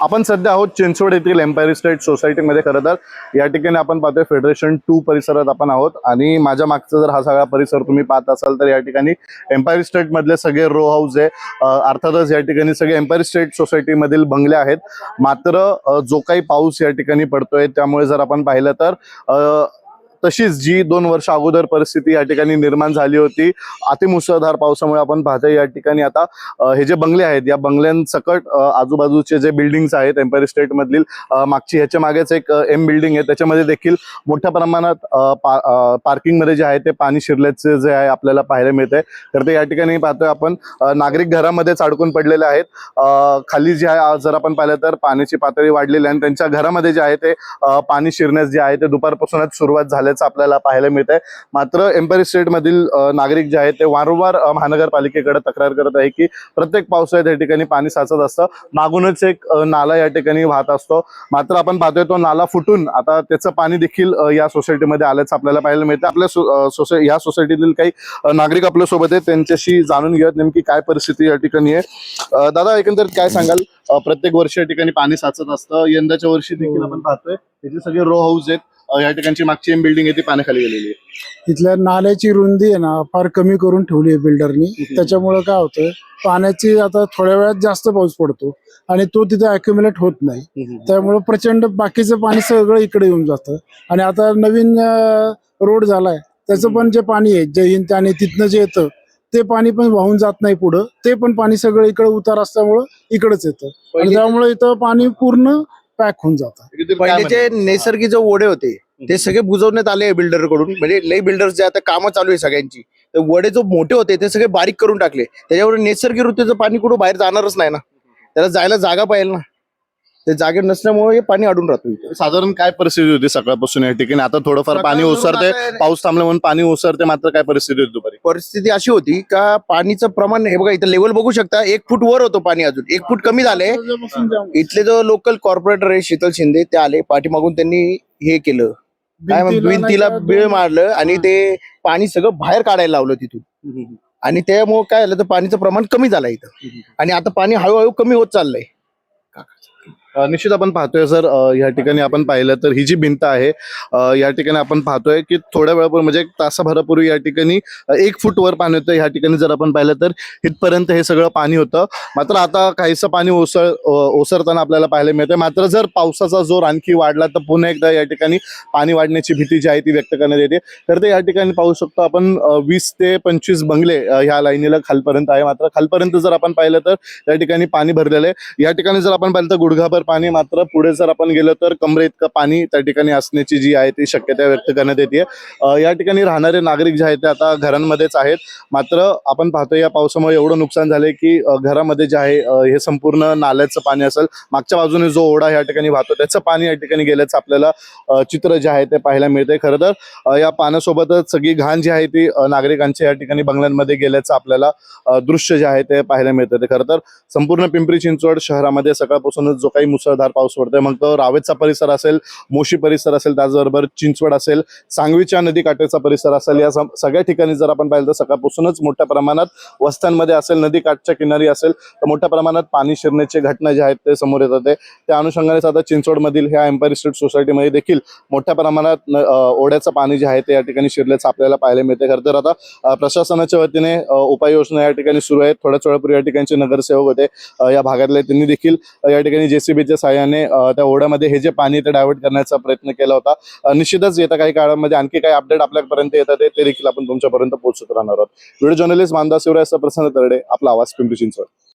आपण सध्या आहोत चिंचवड येथील एम्पायर इस्टेट सोसायटीमध्ये। खरं तर या ठिकाणी आपण पाहतोय फेडरेशन 2 परिसरात आपण आहोत आणि माझ्या मागचा जर हा सगळा परिसर तुम्ही पाहत असाल तर या ठिकाणी एम्पायर इस्टेट मधले सगळे रो हाऊस आहे। अर्थातच या ठिकाणी सगळे एम्पायर इस्टेट सोसायटी मधील बंगले आहेत। मात्र जो काही पाऊस या ठिकाणी पडतोय त्यामुळे जर आपण पाहिलं तर तशीच जी 2 वर्ष अगोदर परिस्थिती या ठिकाणी निर्माण झाली होती अतिमुसळधार पावसामुळे आपण पाहतोय या ठिकाणी आता हे जे बंगले आहेत या बंगल्यांसकट आजूबाजूचे जे बिल्डिंग्स आहेत एम्पायर इस्टेट मधील मागची ह्याच्या मागेच एक एम बिल्डिंग आहे त्याच्यामध्ये देखील मोठ्या प्रमाणात पार्किंग मध्ये जे आहे ते पाणी शिरल्याचे जे आहे आपल्याला पाहायला मिळतंय। तर ते या ठिकाणी पाहतोय आपण नागरिक घरामध्येच अडकून पडलेले आहेत। खाली जे आहे जर आपण पाहिलं तर पाण्याची पातळी वाढलेली आहे आणि त्यांच्या घरामध्ये जे आहे ते पाणी शिरण्यास जे आहे ते दुपारपासूनच सुरुवात झाल्याचं आपल्याला पाहायला मिळतंय। मात्र एम्पायर इस्टेट मधील नागरिक जे आहेत ते वारंवार महानगरपालिकेकडे तक्रार करत आहे की प्रत्येक पावसाळ्यात या ठिकाणी पाणी साचत असतं, मागूनच एक नाला या ठिकाणी वाहत असतो। मात्र आपण पाहतोय तो नाला फुटून आता त्याचं पाणी देखील या सोसायटीमध्ये आल्याचं आपल्याला पाहायला मिळतं। आपल्या या सोसायटीतील काही नागरिक आपल्या सोबत आहेत, त्यांच्याशी जाणून घेऊयात नेमकी काय परिस्थिती या ठिकाणी आहे। दादा, एकंदरीत काय सांगाल? प्रत्येक वर्षी या ठिकाणी पाणी साचत असतं, यंदाच्या वर्षी देखील आपण पाहतोय इथे सगळे रो हाऊस आहेत, या ठिकाणची मागची एम बिल्डिंग आहे ती पाण्याखाली गेलेली आहे। इथल्या नाल्याची रुंदी आहे ना फार कमी करून ठेवली आहे बिल्डरनी। त्याच्यामुळे काय होतं, पाण्याची आता थोड्या वेळात जास्त पाऊस पडतो आणि तो तिथे अक्युमुलेट होत नाही, त्यामुळे प्रचंड बाकीचं पाणी सगळं इकडे येऊन जातं। आणि आता नवीन रोड झालाय त्याचं पण जे पाणी आहे जय हिंद आणि तिथनं जे येतं ते पाणी पण वाहून जात नाही पुढं, ते पण पाणी सगळं इकडे उतार असल्यामुळं इकडेच येतं आणि त्यामुळे इथं पाणी पूर्ण पॅक होऊन जातं। पहिले जे नैसर्गिक जे ओढे होते ते सगळे बुजवण्यात आले बिल्डर कडून, म्हणजे लई बिल्डर जे आता कामं चालू आहे सगळ्यांची, तर वडे जो मोठे होते ते सगळे बारीक करून टाकले। त्याच्यावर नैसर्गिक ऋतूचं पाणी कुठं बाहेर जाणारच नाही ना, त्याला जायला जागा पाहिजे ना, ते जागे नसल्यामुळे हे पाणी अडून राहतो। साधारण काय परिस्थिती होती सकाळपासून या ठिकाणी? आता थोडंफार पाणी ओसरते, पाऊस थांबला म्हणून पाणी ओसरते, मात्र काय परिस्थिती होती दुपारी? परिस्थिती अशी होती का पाणीचं प्रमाण, हे बघा इथं लेवल बघू शकता, 1 फूट वर होतं पाणी, अजून 1 फूट कमी झाले। इथले जो लोकल कॉर्पोरेटर आहे शीतल शिंदे ते आले पाठीमागून, त्यांनी हे केलं काय भिंतीला बिळ मारलं आणि ते पाणी सगळं बाहेर काढायला लावलं तिथून, आणि त्यामुळे काय झालं तर पाणीचं प्रमाण कमी झालं इथं आणि आता पाणी हळूहळू कमी होत चाललंय। निश्चित आपण पाहतोय जर या ठिकाणी आपण पाहिलं तर ही जी भिंत आहे या ठिकाणी आपण पाहतोय की थोड्या वेळापूर्वी म्हणजे 1 तासाभरापूर्वी या ठिकाणी 1 फूट वर पाणी होतं। या ठिकाणी जर आपण पाहिलं तर इथपर्यंत हे सगळं पाणी होतं, मात्र आता काहीसं पाणी ओसरताना आपल्याला पाहायला मिळतंय। मात्र जर पावसाचा जोर आणखी वाढला तर पुन्हा एकदा या ठिकाणी पाणी वाढण्याची भीती जी आहे ती व्यक्त करण्यात येते। तर ते या ठिकाणी पाहू शकतो आपण 20 ते 25 बंगले ह्या लाईनीला खालपर्यंत आहे, मात्र खालपर्यंत जर आपण पाहिलं तर या ठिकाणी पाणी भरलेलं आहे। या ठिकाणी जर आपण पाहिलं तर गुडघाभर पाणी, मात्र पुढे जर आपण गेलो तर कमरे इतकं पाणी त्या ठिकाणी असण्याची जी आहे ती शक्यता व्यक्त करण्यात येते। या ठिकाणी राहणारे नागरिक जे आहेत ते आता घरांमध्येच आहेत, मात्र आपण पाहतोय या पावसामुळे एवढं नुकसान झालंय की घरामध्ये जे आहे हे संपूर्ण नाल्याचं पाणी असेल, मागच्या बाजूने जो ओढा या ठिकाणी वाहतो त्याचं पाणी या ठिकाणी गेल्याचं आपल्याला चित्र जे आहे ते पाहायला मिळतंय। खरं तर या पाण्यासोबतच सगळी घाण जी आहे ती नागरिकांच्या या ठिकाणी बंगल्यांमध्ये गेल्याचं आपल्याला दृश्य जे आहे ते पाहायला मिळतं। ते खरं तर संपूर्ण पिंपरी चिंचवड शहरामध्ये सकाळपासूनच जो काही मुसळधार पाऊस पडतोय, मग तो रावेतचा परिसर असेल, मोशी परिसर असेल, त्याचबरोबर चिंचवड असेल, सांगवीच्या नदीकाठेचा परिसर असेल, या सगळ्या ठिकाणी जर आपण पाहिलं तर सकाळपासूनच मोठ्या प्रमाणात वस्त्यांमध्ये असेल, नदीकाठच्या किनारी असेल तर मोठ्या प्रमाणात पाणी शिरण्याची घटना जे आहेत ते समोर येतात। त्या अनुषंगाने आता चिंचवडमधील ह्या एम्पायर इस्टेट सोसायटीमध्ये देखील मोठ्या प्रमाणात ओढ्याचं पाणी जे आहे ते या ठिकाणी शिरल्याचं आपल्याला पाहायला मिळते। खरं तर आता प्रशासनाच्या वतीने उपाययोजना या ठिकाणी सुरू आहेत। थोड्याच वेळापूर्वी या ठिकाणचे नगरसेवक होते या भागातले, त्यांनी देखील या ठिकाणी जेसीबीच्या साहाय्याने त्या ओढ्यामध्ये हे जे पाणी ते डायव्हर्ट करण्याचा प्रयत्न केला होता। निश्चितच येत्या काही काळामध्ये आणखी काही अपडेट आपल्यापर्यंत येतात ते देखील आपण तुमच्यापर्यंत पोहोचत राहणार आहोत। व्हिडिओ जर्नलिस्ट मानदास शिवराय, प्रसन्न तरडे, आपला आवाज, पिंपरी चिंचवड।